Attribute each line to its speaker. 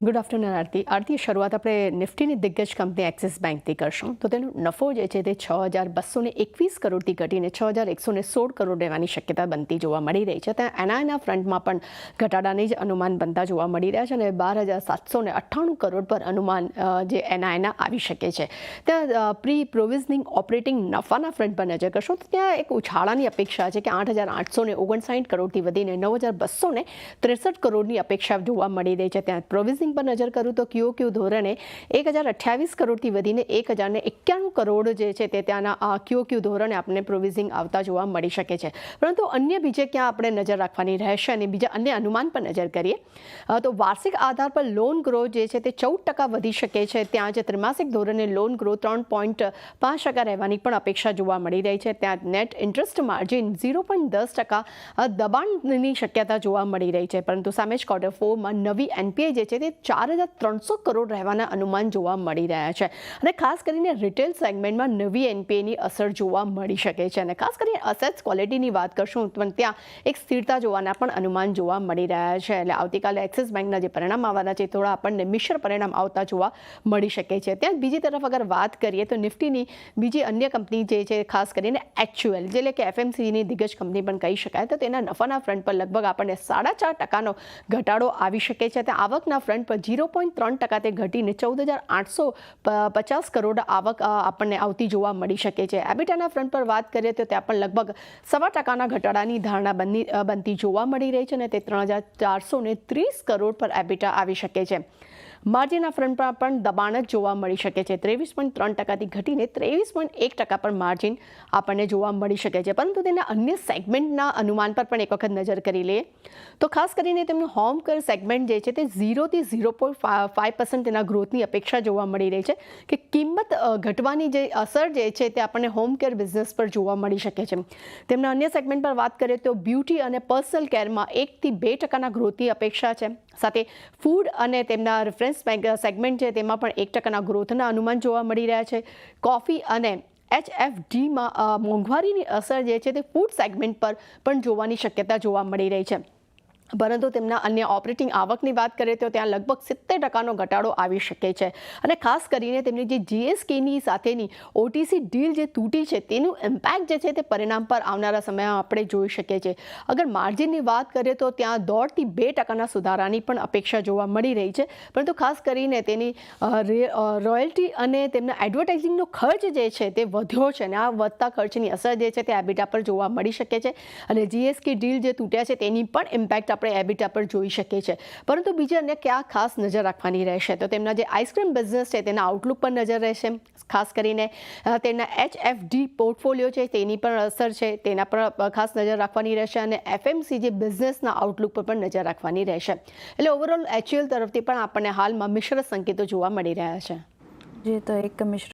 Speaker 1: Good afternoon આરતી શરૂઆત આપણે નિફ્ટીની દિગ્ગજ કંપની એક્સિસ બેંકથી કરશું તો તેનો નફો જે છે તે 6,221 કરોડથી ઘટીને 6,116 કરોડ રહેવાની શક્યતા બનતી જોવા મળી રહી છે. ત્યાં એનઆઈના ફ્રન્ટમાં પણ ઘટાડાની જ અનુમાન બનતા જોવા મળી રહ્યા છે અને 12,798 કરોડ પર અનુમાન જે એનઆઈના આવી શકે છે. ત્યાં પ્રી પ્રોવિઝનિંગ ઓપરેટિંગ નફાના ફ્રન્ટ પર નજર કરશો તો ત્યાં એક ઉછાળાની અપેક્ષા છે કે 8,859 કરોડથી વધીને 9,263 કરોડની અપેક્ષા જોવા મળી રહી છે. ત્યાં પ્રોવિઝનિંગ પર નજર કરું તો ક્યુ ધોરણે 1,028 કરોડથી વધીને 1,091 કરોડ જે છે તે ત્યાંના ક્યુ ધોરણે આપણને પ્રોવિઝનિંગ આવતા જોવા મળી શકે છે. પરંતુ અન્ય બીજે ક્યાં આપણે નજર રાખવાની રહેશે અને બીજા અન્ય અનુમાન પર નજર કરીએ તો વાર્ષિક આધાર પર લોન ગ્રોથ જે છે તે 14% વધી શકે છે. ત્યાં જે ત્રિમાસિક ધોરણે લોન ગ્રોથ 3.5% રહેવાની પણ અપેક્ષા જોવા મળી રહી છે. ત્યાં નેટ ઇન્ટરેસ્ટ માર્જિન 0.10% દબાણની શક્યતા જોવા મળી રહી છે. પરંતુ સામે જ Q4માં નવી એનપીએ જે છે તે 4,300 કરોડ રહેવાના અનુમાન જોવા મળી રહ્યા છે અને ખાસ કરીને રિટેલ સેગમેન્ટમાં નવી એનપીએની અસર જોવા મળી શકે છે અને ખાસ કરીને અસેટ્સ ક્વોલિટીની વાત કરશું પણ ત્યાં એક સ્થિરતા જોવાના પણ અનુમાન જોવા મળી રહ્યા છે. એટલે આવતીકાલે એક્સિસ બેંકના જે પરિણામ આવવાના છે થોડા આપણને મિશ્ર પરિણામ આવતા જોવા મળી શકે છે. ત્યાં બીજી તરફ અગર વાત કરીએ તો નિફ્ટીની બીજી અન્ય કંપની જે છે ખાસ કરીને એચયુએલ એટલે કે એફએમસીજીની દિગ્ગજ કંપની પણ કહી શકાય તો તેના નફાના ફ્રન્ટ પર લગભગ આપણને 4.5% ઘટાડો આવી શકે છે. ત્યાં આવકના ફ્રન્ટ પર 0.3% તે ઘટીને 14,850 કરોડ આવક આપણને આવતી જોવા મળી શકે છે. એબિટાના ફ્રન્ટ પર વાત કરીએ તો ત્યાં પણ લગભગ 1.25% ઘટાડાની ધારણા બનતી જોવા મળી રહી છે અને તે 3,430 કરોડ પર એબિટા આવી શકે છે. માર્જિનના ફ્રન્ટ પર પણ દબાણ જ જોવા મળી શકે છે. 23.3%થી ઘટીને 23.1% પર માર્જિન આપણને જોવા મળી શકે છે. પરંતુ તેના અન્ય સેગમેન્ટના અનુમાન પર પણ એક વખત નજર કરી લઈએ તો ખાસ કરીને તેમનું હોમ કેર સેગમેન્ટ જે છે તે 0% થી 0.5% તેના ગ્રોથની અપેક્ષા જોવા મળી રહી છે કે કિંમત ઘટવાની જે અસર જે છે તે આપણને હોમ કેર બિઝનેસ પર જોવા મળી શકે છે. તેમના અન્ય સેગમેન્ટ પર વાત કરીએ તો બ્યુટી અને પર્સનલ કેરમાં 1% થી 2% ગ્રોથની અપેક્ષા છે. સાથે ફૂડ અને તેમના રેફરન્સ સેગમેન્ટ છે તેમાં પણ 1% ગ્રોથના અનુમાન જોવા મળી રહ્યા છે. કોફી અને HFDમાં મોંઘવારીની અસર જે છે તે ફૂડ સેગમેન્ટ પર પણ જોવાની શક્યતા જોવા મળી રહી છે. પરંતુ તેમના અન્ય ઓપરેટિંગ આવકની વાત કરીએ તો ત્યાં લગભગ 70% ઘટાડો આવી શકે છે અને ખાસ કરીને તેમની જે GSKની સાથેની OTC ડીલ જે તૂટી છે તેનું ઇમ્પેક્ટ જે છે તે પરિણામ પર આવનારા સમયમાં આપણે જોઈ શકીએ છીએ. અગર માર્જિનની વાત કરીએ તો ત્યાં 1.5% થી 2% સુધારાની પણ અપેક્ષા જોવા મળી રહી છે. પરંતુ ખાસ કરીને તેની રોયલ્ટી અને તેમના એડવર્ટાઇઝિંગનો ખર્ચ જે છે તે વધ્યો છે અને આ વધતા ખર્ચની અસર જે છે તે એબિટા પર જોવા મળી શકે છે અને GSK ડીલ જે તૂટ્યા છે તેની પણ ઇમ્પેક્ટ આપણે એબિટા પર જોઈ શકીએ છીએ. પરંતુ બીજા અન્ય ક્યાં ખાસ નજર રાખવાની રહેશે તો તેમના જે આઈસ્ક્રીમ બિઝનેસ છે તેના આઉટલુક પર નજર રહેશે. ખાસ કરીને તેમના HFD પોર્ટફોલિયો છે તેની પણ અસર છે તેના પર ખાસ નજર રાખવાની રહેશે અને FMCG બિઝનેસના આઉટલુક પર પણ નજર રાખવાની રહેશે. એટલે ઓવરઓલ એચયુએલ તરફથી પણ આપણને હાલમાં મિશ્ર સંકેતો જોવા મળી રહ્યા છે.
Speaker 2: જે તો એક મિશ્ર